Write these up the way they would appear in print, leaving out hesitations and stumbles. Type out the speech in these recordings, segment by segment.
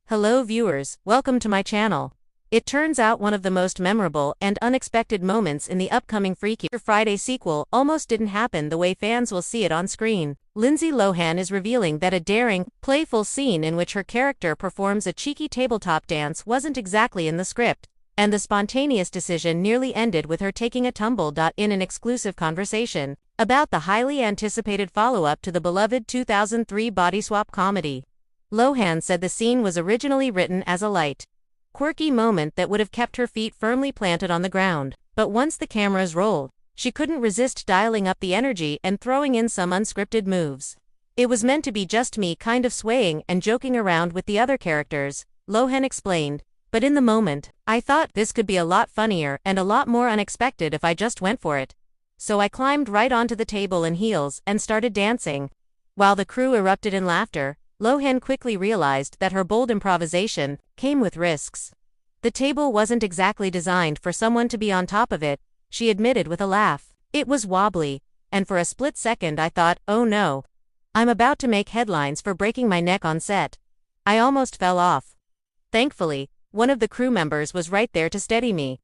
Hello viewers, welcome to my channel. It turns out one of the most memorable and unexpected moments in the upcoming Freakier Friday sequel almost didn't happen the way fans will see it on screen. Lindsay Lohan is revealing that a daring, playful scene in which her character performs a cheeky tabletop dance wasn't exactly in the script, and the spontaneous decision nearly ended with her taking a tumble. In an exclusive conversation about the highly anticipated follow-up to the beloved 2003 body swap comedy, Lohan said the scene was originally written as a light, quirky moment that would have kept her feet firmly planted on the ground, but once the cameras rolled, she couldn't resist dialing up the energy and throwing in some unscripted moves. It was meant to be just me kind of swaying and joking around with the other characters, Lohan explained, but in the moment, I thought this could be a lot funnier and a lot more unexpected if I just went for it. So I climbed right onto the table in heels and started dancing. While the crew erupted in laughter, Lohan quickly realized that her bold improvisation came with risks. The table wasn't exactly designed for someone to be on top of it, she admitted with a laugh. It was wobbly, and for a split second I thought, oh no, I'm about to make headlines for breaking my neck on set. I almost fell off. Thankfully, one of the crew members was right there to steady me.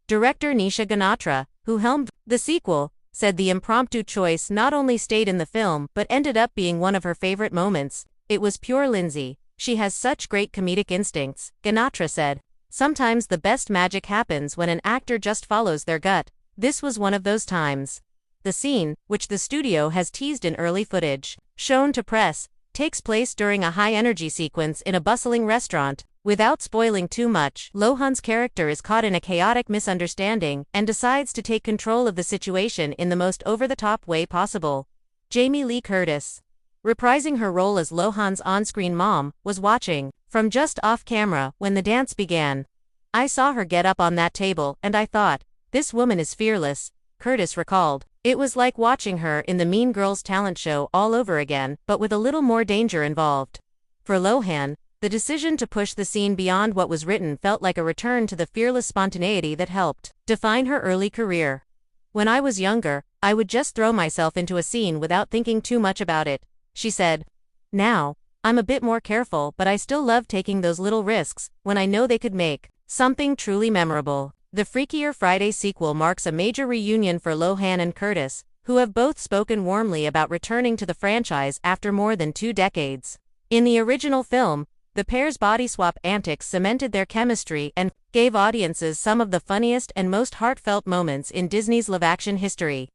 Director Nisha Ganatra, who helmed the sequel, said the impromptu choice not only stayed in the film but ended up being one of her favorite moments. It was pure Lindsay. She has such great comedic instincts, Ganatra said. Sometimes the best magic happens when an actor just follows their gut. This was one of those times. The scene, which the studio has teased in early footage, shown to press, takes place during a high-energy sequence in a bustling restaurant. Without spoiling too much, Lohan's character is caught in a chaotic misunderstanding and decides to take control of the situation in the most over-the-top way possible. Jamie Lee Curtis, reprising her role as Lohan's on-screen mom, was watching from just off-camera when the dance began. I saw her get up on that table and I thought, this woman is fearless, Curtis recalled. It was like watching her in the Mean Girls talent show all over again, but with a little more danger involved. For Lohan, the decision to push the scene beyond what was written felt like a return to the fearless spontaneity that helped define her early career. When I was younger, I would just throw myself into a scene without thinking too much about it, she said. Now, I'm a bit more careful, but I still love taking those little risks when I know they could make something truly memorable. The Freakier Friday sequel marks a major reunion for Lohan and Curtis, who have both spoken warmly about returning to the franchise after more than 2 decades. In the original film, the pair's body swap antics cemented their chemistry and gave audiences some of the funniest and most heartfelt moments in Disney's live-action history.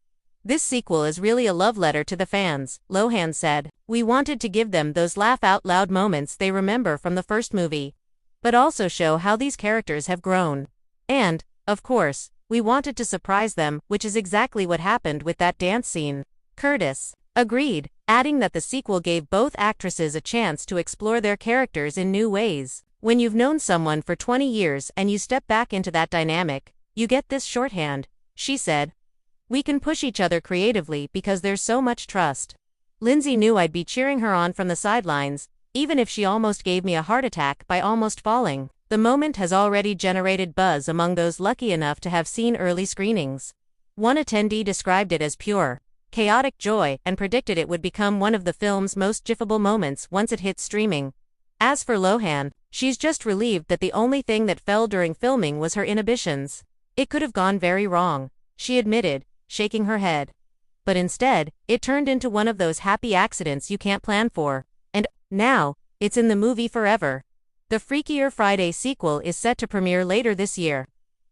This sequel is really a love letter to the fans, Lohan said. We wanted to give them those laugh-out-loud moments they remember from the first movie, but also show how these characters have grown. And, of course, we wanted to surprise them, which is exactly what happened with that dance scene. Curtis agreed, adding that the sequel gave both actresses a chance to explore their characters in new ways. When you've known someone for 20 years and you step back into that dynamic, you get this shorthand, she said. We can push each other creatively because there's so much trust. Lindsay knew I'd be cheering her on from the sidelines, even if she almost gave me a heart attack by almost falling. The moment has already generated buzz among those lucky enough to have seen early screenings. One attendee described it as pure, chaotic joy and predicted it would become one of the film's most gifable moments once it hits streaming. As for Lohan, she's just relieved that the only thing that fell during filming was her inhibitions. It could have gone very wrong, she admitted, shaking her head. But instead, it turned into one of those happy accidents you can't plan for. And now, it's in the movie forever. The Freakier Friday sequel is set to premiere later this year,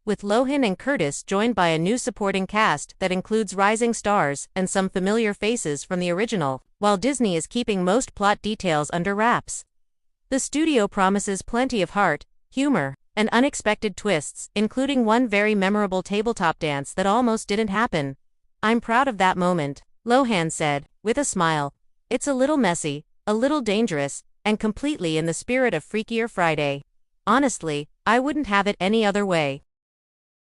with Lohan and Curtis joined by a new supporting cast that includes rising stars and some familiar faces from the original, while Disney is keeping most plot details under wraps. The studio promises plenty of heart, humor, and unexpected twists, including one very memorable tabletop dance that almost didn't happen. I'm proud of that moment, Lohan said, with a smile. It's a little messy, a little dangerous, and completely in the spirit of Freakier Friday. Honestly, I wouldn't have it any other way.